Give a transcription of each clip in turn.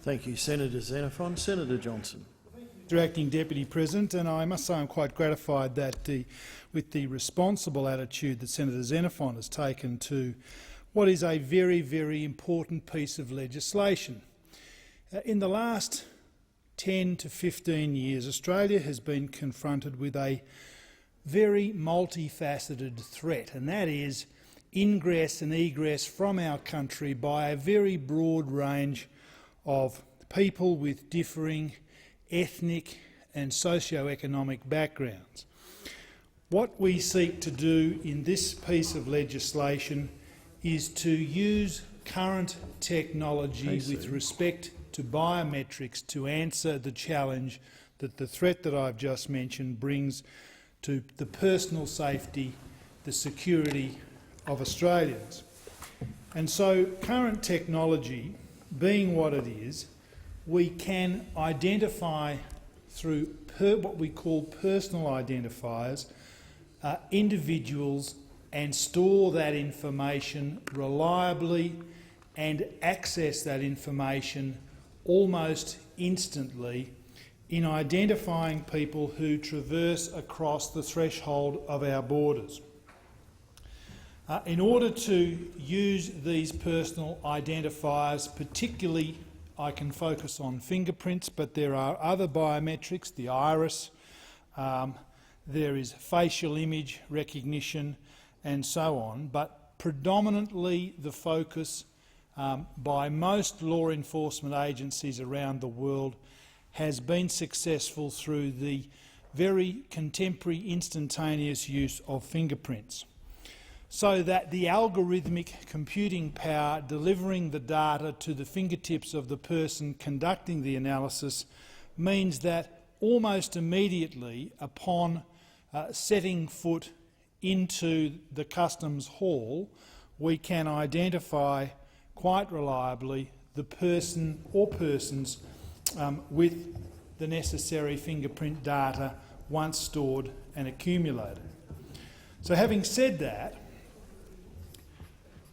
Thank you, Senator Xenophon. Senator Johnston. Mr. Acting Deputy President, and I must say I'm quite gratified that with the responsible attitude that Senator Xenophon has taken to what is a very, very important piece of legislation. In the last 10 to 15 years, Australia has been confronted with a very multifaceted threat, and that is ingress and egress from our country by a very broad range of people with differing ethnic and socio-economic backgrounds. What we seek to do in this piece of legislation is to use current technology with respect to biometrics to answer the challenge that the threat that I've just mentioned brings to the personal safety, the security of Australians. And so current technology, being what it is, we can identify through what we call personal identifiers individuals and store that information reliably and access that information almost instantly in identifying people who traverse across the threshold of our borders. In order to use these personal identifiers, particularly I can focus on fingerprints, but there are other biometrics, the iris, there is facial image recognition and so on, but predominantly the focus by most law enforcement agencies around the world has been successful through the very contemporary instantaneous use of fingerprints, so that the algorithmic computing power delivering the data to the fingertips of the person conducting the analysis means that almost immediately upon setting foot into the customs hall, we can identify quite reliably the person or persons with the necessary fingerprint data once stored and accumulated. So having said that,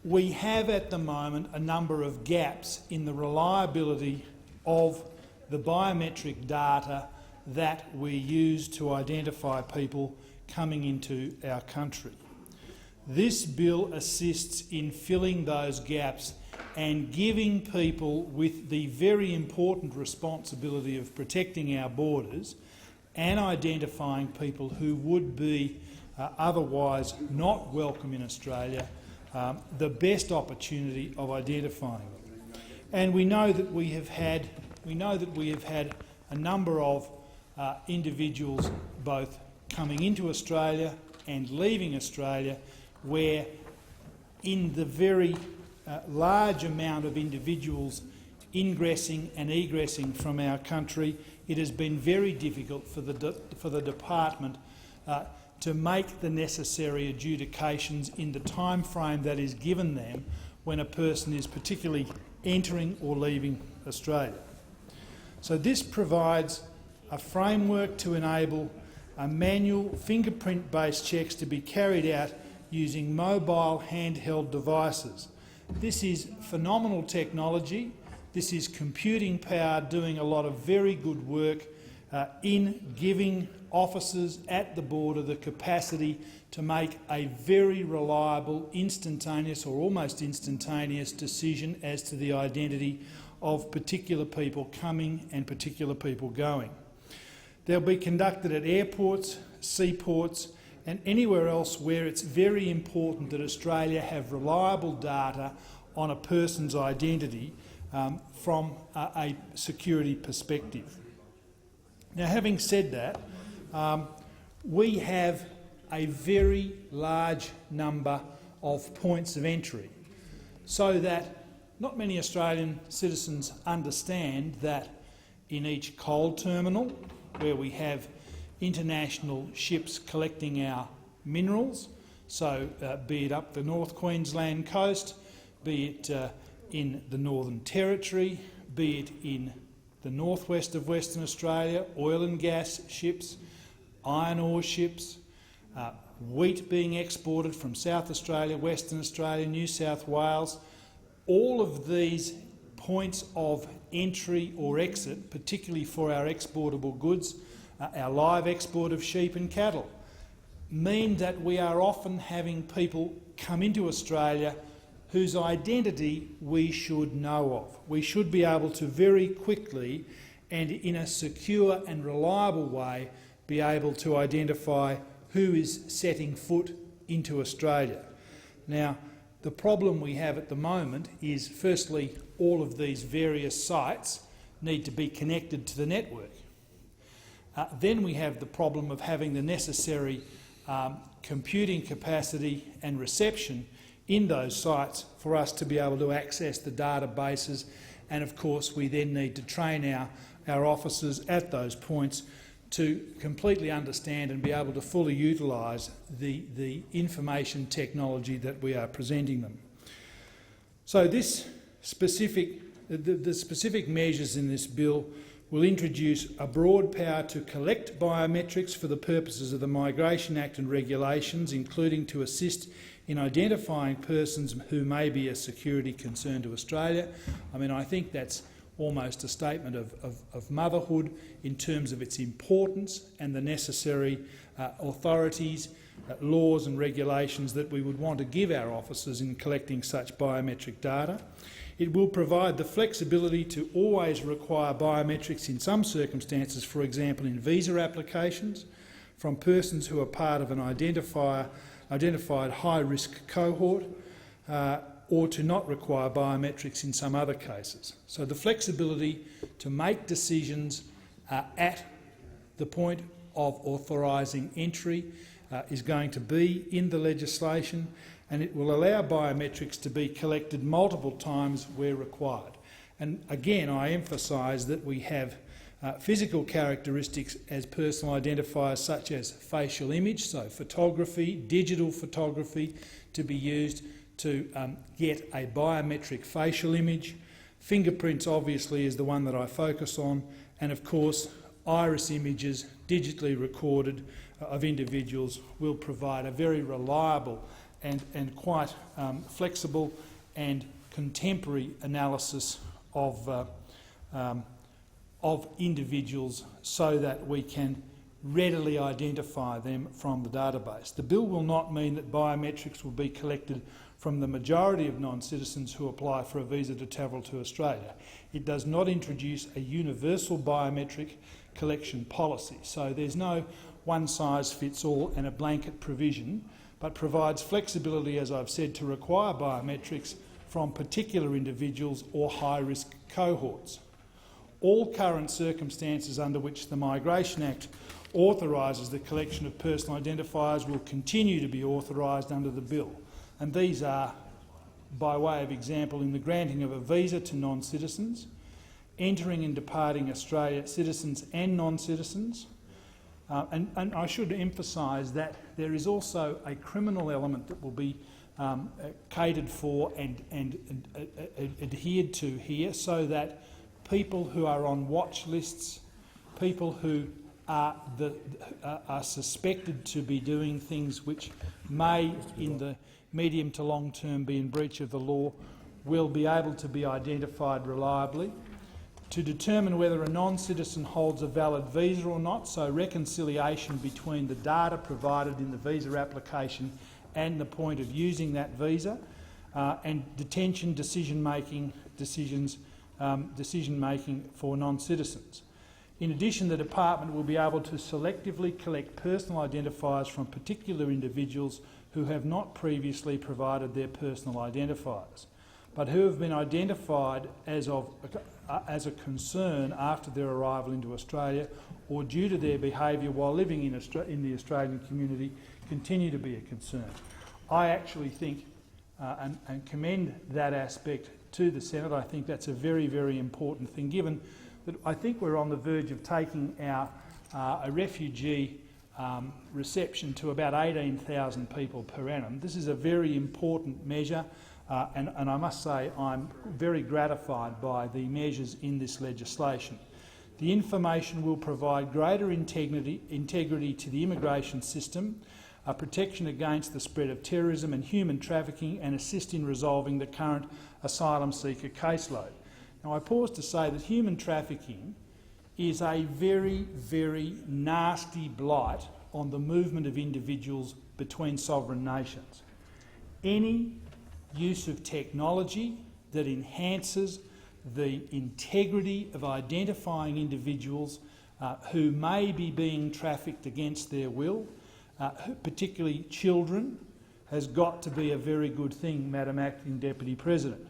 we have at the moment a number of gaps in the reliability of the biometric data that we use to identify people coming into our country. This bill assists in filling those gaps and giving people with the very important responsibility of protecting our borders and identifying people who would be otherwise not welcome in Australia the best opportunity of identifying them. And we know that we have had a number of individuals both coming into Australia and leaving Australia where in the very large amount of individuals ingressing and egressing from our country, it has been very difficult for the department to make the necessary adjudications in the time frame that is given them when a person is particularly entering or leaving Australia. So this provides a framework to enable a manual fingerprint-based checks to be carried out using mobile handheld devices. This is phenomenal technology. This is computing power doing a lot of very good work in giving officers at the border the capacity to make a very reliable, instantaneous or almost instantaneous decision as to the identity of particular people coming and particular people going. They'll be conducted at airports, seaports and anywhere else where it's very important that Australia have reliable data on a person's identity from a security perspective. Now, having said that, we have a very large number of points of entry, so that not many Australian citizens understand that in each coal terminal, where we have international ships collecting our minerals, so be it up the North Queensland coast, be it in the Northern Territory, be it in the northwest of Western Australia, oil and gas ships, iron ore ships, wheat being exported from South Australia, Western Australia, New South Wales. All of these points of entry or exit, particularly for our exportable goods, our live export of sheep and cattle, mean that we are often having people come into Australia whose identity we should know of. We should be able to very quickly and in a secure and reliable way be able to identify who is setting foot into Australia. Now, the problem we have at the moment is, firstly, all of these various sites need to be connected to the network. Then we have the problem of having the necessary computing capacity and reception in those sites for us to be able to access the databases, and of course we then need to train our officers at those points to completely understand and be able to fully utilise the information technology that we are presenting them. So this the specific measures in this bill will introduce a broad power to collect biometrics for the purposes of the Migration Act and regulations, including to assist in identifying persons who may be a security concern to Australia. I mean, I think that's almost a statement of motherhood in terms of its importance and the necessary authorities, laws and regulations that we would want to give our officers in collecting such biometric data. It will provide the flexibility to always require biometrics in some circumstances, for example in visa applications, from persons who are part of an identified high-risk cohort, or to not require biometrics in some other cases. So the flexibility to make decisions at the point of authorising entry is going to be in the legislation, and it will allow biometrics to be collected multiple times where required. And again, I emphasise that we have physical characteristics as personal identifiers such as facial image, so photography, digital photography, to be used to get a biometric facial image. Fingerprints obviously is the one that I focus on, and of course iris images digitally recorded of individuals will provide a very reliable and quite flexible and contemporary analysis of individuals so that we can readily identify them from the database. The bill will not mean that biometrics will be collected from the majority of non-citizens who apply for a visa to travel to Australia. It does not introduce a universal biometric collection policy, so there's no one-size-fits-all and a blanket provision, but provides flexibility, as I've said, to require biometrics from particular individuals or high-risk cohorts. All current circumstances under which the Migration Act authorises the collection of personal identifiers will continue to be authorised under the bill, and these are, by way of example, in the granting of a visa to non-citizens, entering and departing Australia citizens and non-citizens, and I should emphasise that there is also a criminal element that will be catered for and adhered to here, so that people who are on watch lists, people who are suspected to be doing things which may, in the medium to long term, be in breach of the law, will be able to be identified reliably. To determine whether a non-citizen holds a valid visa or not, so reconciliation between the data provided in the visa application and the point of using that visa, and detention decision-making for non-citizens. In addition, the Department will be able to selectively collect personal identifiers from particular individuals who have not previously provided their personal identifiers, but who have been identified as a concern after their arrival into Australia, or due to their behaviour while living in the Australian community, continue to be a concern. I actually think and commend that aspect to the Senate. I think that's a very, very important thing, given that I think we're on the verge of taking our a refugee reception to about 18,000 people per annum. This is a very important measure, and I must say I'm very gratified by the measures in this legislation. The information will provide greater integrity to the immigration system, protection against the spread of terrorism and human trafficking, and assist in resolving the current asylum seeker caseload. Now, I pause to say that human trafficking is a very, very nasty blight on the movement of individuals between sovereign nations. Any use of technology that enhances the integrity of identifying individuals who may be being trafficked against their will, particularly children, has got to be a very good thing, Madam Acting Deputy President.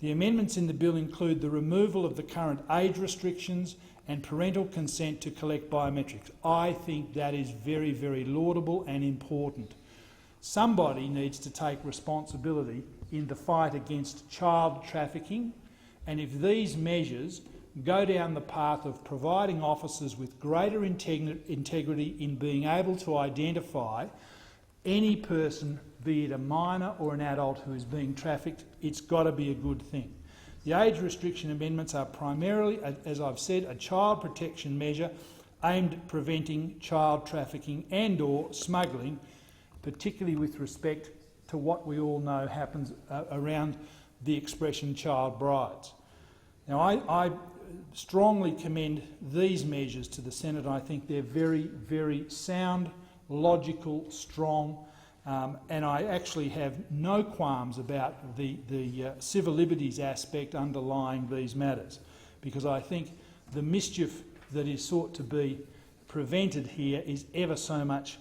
The amendments in the bill include the removal of the current age restrictions and parental consent to collect biometrics. I think that is very, very laudable and important. Somebody needs to take responsibility in the fight against child trafficking, and if these measures go down the path of providing officers with greater integrity in being able to identify any person, be it a minor or an adult who is being trafficked, it's got to be a good thing. The age restriction amendments are primarily, as I've said, a child protection measure aimed at preventing child trafficking and/or smuggling, particularly with respect to what we all know happens around the expression child brides. Now, I strongly commend these measures to the Senate. I think they're very, very sound, logical, strong, and I actually have no qualms about the civil liberties aspect underlying these matters, because I think the mischief that is sought to be prevented here is ever so much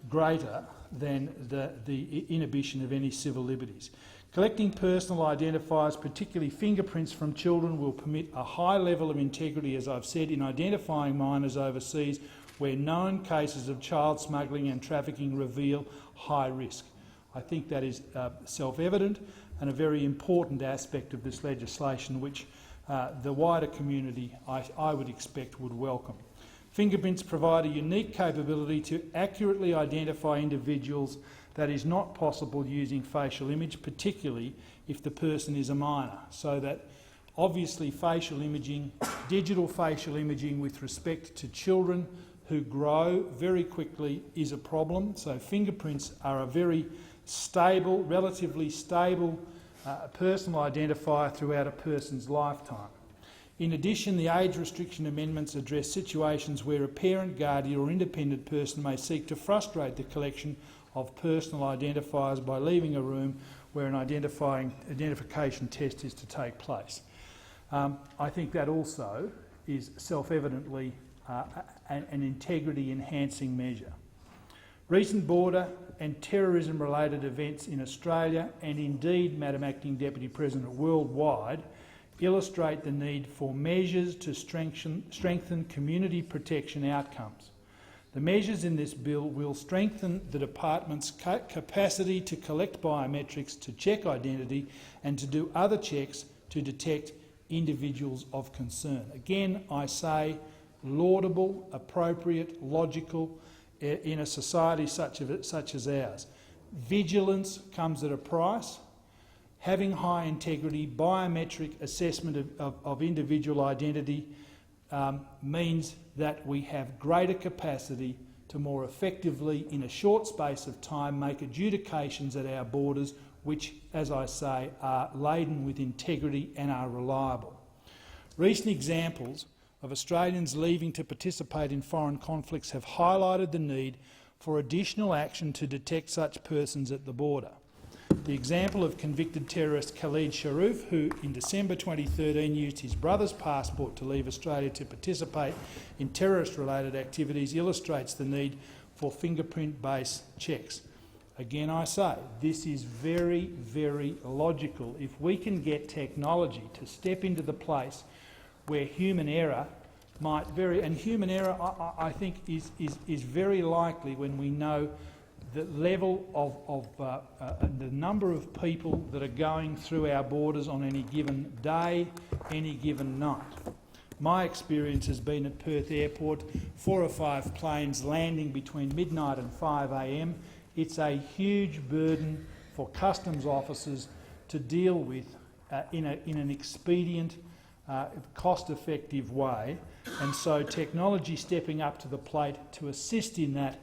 greater than the inhibition of any civil liberties. Collecting personal identifiers, particularly fingerprints from children, will permit a high level of integrity, as I've said, in identifying minors overseas where known cases of child smuggling and trafficking reveal high risk. I think that is self-evident and a very important aspect of this legislation which the wider community, I would expect, would welcome. Fingerprints provide a unique capability to accurately identify individuals that is not possible using facial image, particularly if the person is a minor, so that obviously facial imaging, digital facial imaging with respect to children who grow very quickly is a problem. So fingerprints are a very stable, relatively stable personal identifier throughout a person's lifetime. In addition, the age restriction amendments address situations where a parent, guardian or independent person may seek to frustrate the collection of personal identifiers by leaving a room where an identification test is to take place. I think that also is self-evidently an integrity-enhancing measure. Recent border and terrorism-related events in Australia and indeed, Madam Acting Deputy President, worldwide illustrate the need for measures to strengthen community protection outcomes. The measures in this bill will strengthen the department's capacity to collect biometrics, to check identity and to do other checks to detect individuals of concern. Again, I say laudable, appropriate, logical in a society such as ours. Vigilance comes at a price. Having high integrity, biometric assessment of individual identity means that we have greater capacity to more effectively, in a short space of time, make adjudications at our borders which, as I say, are laden with integrity and are reliable. Recent examples of Australians leaving to participate in foreign conflicts have highlighted the need for additional action to detect such persons at the border. The example of convicted terrorist Khalid Sharif, who in December 2013 used his brother's passport to leave Australia to participate in terrorist-related activities, illustrates the need for fingerprint-based checks. Again, I say, this is very, very logical. If we can get technology to step into the place where human error might vary, and human error I think is very likely when we know the level of the number of people that are going through our borders on any given day, any given night. My experience has been at Perth Airport, 4 or 5 planes landing between midnight and 5 a.m. It's a huge burden for customs officers to deal with in an expedient, cost-effective way, and so technology stepping up to the plate to assist in that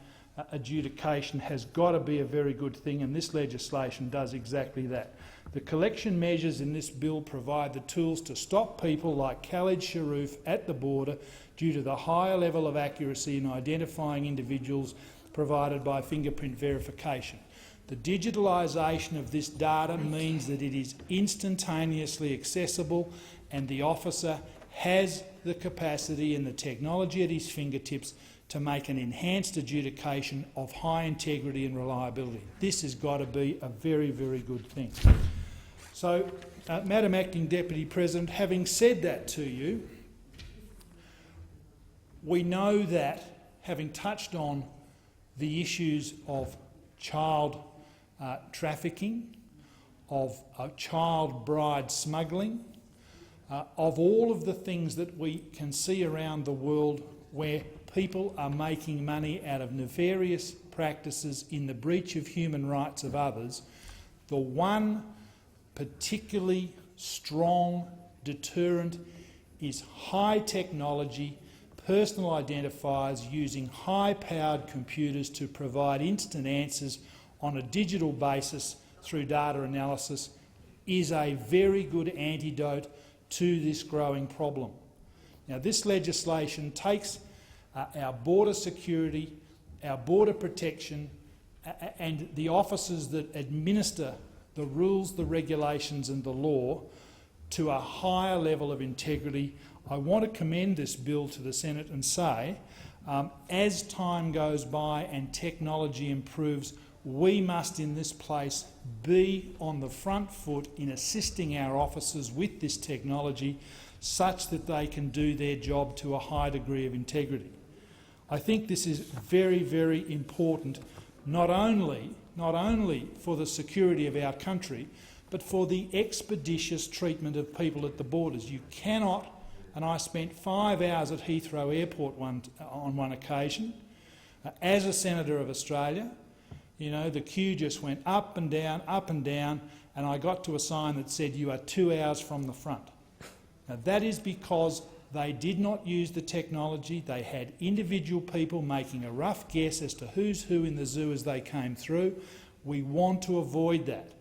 adjudication has got to be a very good thing, and this legislation does exactly that. The collection measures in this bill provide the tools to stop people like Khalid Sharoof at the border due to the higher level of accuracy in identifying individuals provided by fingerprint verification. The digitalisation of this data means that it is instantaneously accessible and the officer has the capacity and the technology at his fingertips to make an enhanced adjudication of high integrity and reliability. This has got to be a very, very good thing. So, Madam Acting Deputy President, having said that to you, we know that, having touched on the issues of child trafficking, of child bride smuggling, of all of the things that we can see around the world where people are making money out of nefarious practices in the breach of human rights of others, the one particularly strong deterrent is high technology, personal identifiers using high-powered computers to provide instant answers on a digital basis through data analysis is a very good antidote to this growing problem. Now, this legislation takes our border security, our border protection and the officers that administer the rules, the regulations and the law to a higher level of integrity. I want to commend this bill to the Senate and say, as time goes by and technology improves, we must in this place be on the front foot in assisting our officers with this technology such that they can do their job to a high degree of integrity. I think this is very, very important, not only for the security of our country, but for the expeditious treatment of people at the borders. You cannot, and I spent 5 hours at Heathrow Airport on one occasion, as a Senator of Australia. You know, the queue just went up and down, and I got to a sign that said, "You are 2 hours from the front." Now, that is because they did not use the technology. They had individual people making a rough guess as to who's who in the zoo as they came through. We want to avoid that.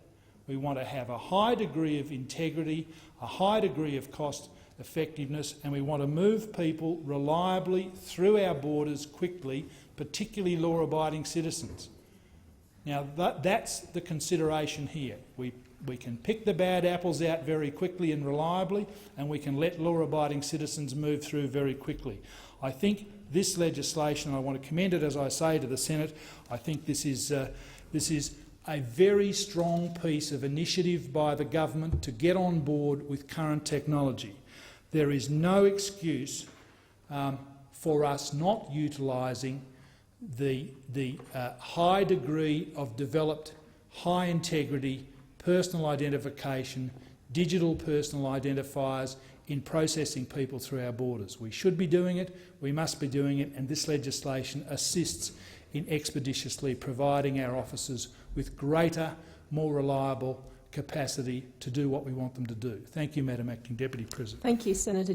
We want to have a high degree of integrity, a high degree of cost effectiveness, and we want to move people reliably through our borders quickly, particularly law-abiding citizens. Now, that's the consideration here. We can pick the bad apples out very quickly and reliably, and we can let law-abiding citizens move through very quickly. I think this legislation, I want to commend it, as I say, to the Senate. I think this is a very strong piece of initiative by the government to get on board with current technology. There is no excuse for us not utilising the high degree of developed, high integrity personal identification, digital personal identifiers in processing people through our borders. We should be doing it, we must be doing it, and this legislation assists in expeditiously providing our officers with greater, more reliable capacity to do what we want them to do. Thank you, Madam Acting Deputy President. Thank you, Senator